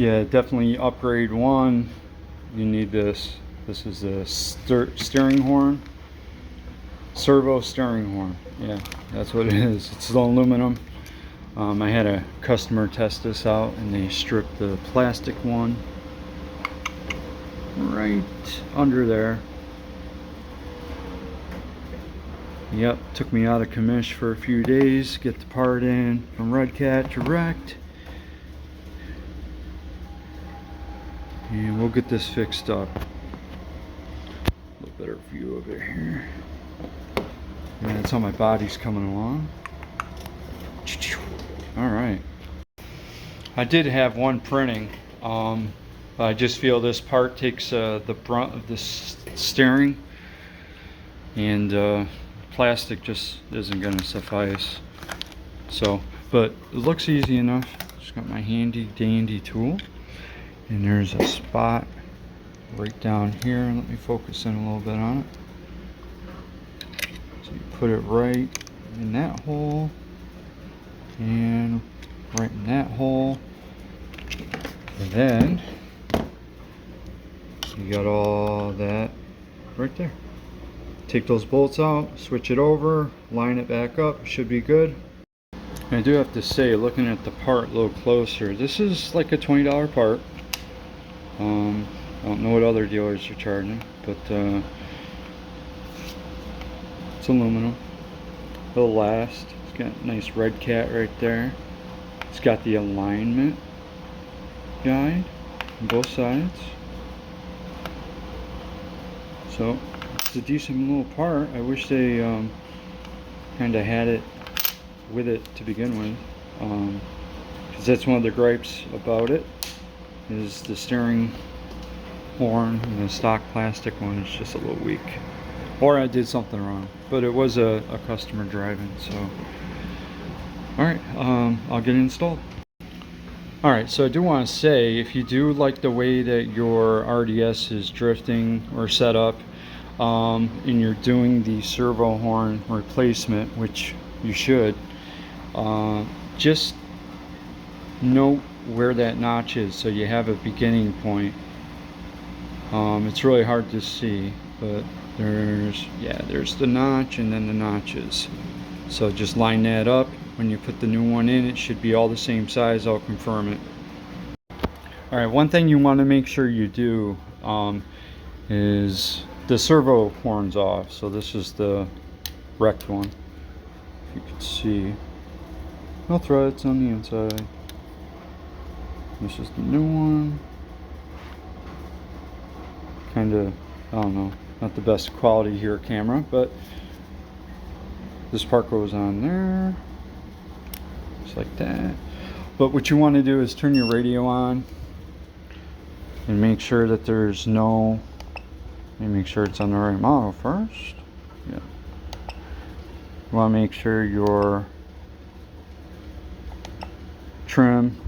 Yeah, definitely upgrade one. You need this. This is a steering horn. Servo steering horn. Yeah, that's what it is. It's aluminum. I had a customer test this out and they stripped the plastic one right under there. Yep, took me out of commish for a few days, get the part in from Redcat direct. And we'll get this fixed up. A little better view of it here. And that's how my body's coming along. Alright. I did have one printing, but I just feel this part takes the brunt of this steering, and plastic just isn't going to suffice. So, but it looks easy enough. Just got my handy dandy tool, and there's a spot right down here. Let me focus in a little bit on it. So you put it right in that hole and right in that hole, and then you got all that right there. Take those bolts out, switch it over, line it back up, should be good. And I do have to say, looking at the part a little closer, this is like a $20 part. I don't know what other dealers are charging, but it's aluminum. It'll last. It's got a nice Redcat right there. It's got the alignment guide on both sides. So it's a decent little part. I wish they kind of had it with it to begin with, because that's one of the gripes about it, is the steering horn, and the stock plastic one is just a little weak. Or I did something wrong, but it was a customer driving, so. Alright, I'll get it installed. Alright, so I do want to say, if you do like the way that your RDS is drifting or set up, and you're doing the servo horn replacement, which you should, just note where that notch is so you have a beginning point. It's really hard to see, but there's the notch and then the notches. So just line that up. When you put the new one in, it should be all the same size. I'll confirm it. Alright, one thing you want to make sure you do is the servo horn's off. So this is the wrecked one. If you can see, no threads on the inside. This is the new one. Kinda, I don't know, not the best quality here camera, but this part goes on there, just like that. But what you want to do is turn your radio on and make sure that there's no, let me make sure it's on the right model first. Yeah. You want to make sure your trim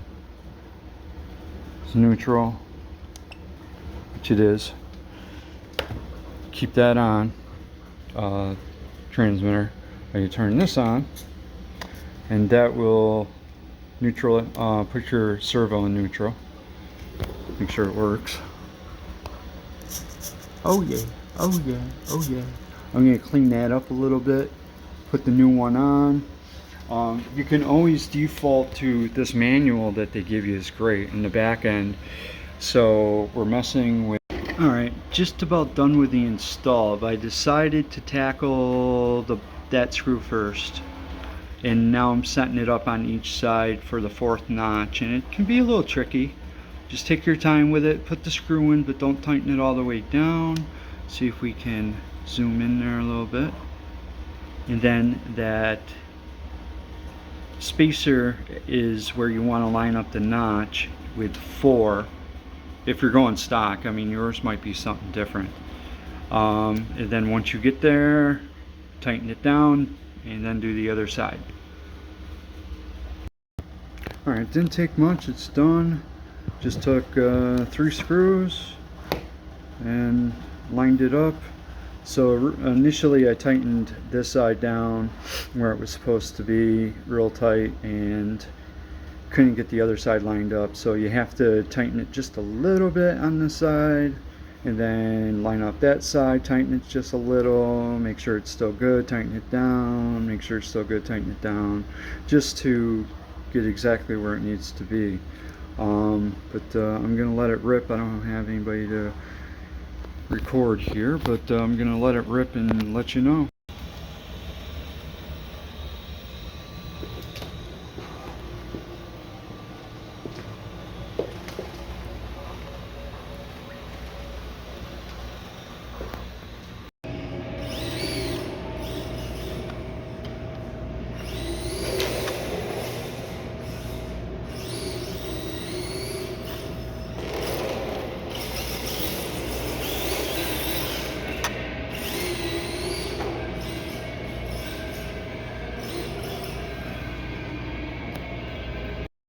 is neutral, which it is. Keep that on, transmitter. You turn this on, and that will neutral, put your servo in neutral. Make sure it works. Oh yeah, oh yeah, oh yeah. I'm gonna clean that up a little bit, put the new one on. You can always default to this manual that they give you, is great in the back end. So we're messing with. Alright, just about done with the install, but I decided to tackle that screw first. And now I'm setting it up on each side for the 4th notch, and it can be a little tricky. Just take your time with it, put the screw in, but don't tighten it all the way down. See if we can zoom in there a little bit. And then that spacer is where you want to line up the notch with 4. If you're going stock, I mean yours might be something different. And then once you get there, tighten it down and then do the other side. Alright, didn't take much, it's done. Just took 3 screws and lined it up. So initially I tightened this side down where it was supposed to be real tight, and couldn't get the other side lined up. So you have to tighten it just a little bit on the side, and then line up that side, tighten it just a little, make sure it's still good, tighten it down, make sure it's still good, tighten it down, just to get exactly where it needs to be. But I'm gonna let it rip. I don't have anybody to record here, but I'm gonna let it rip and let you know.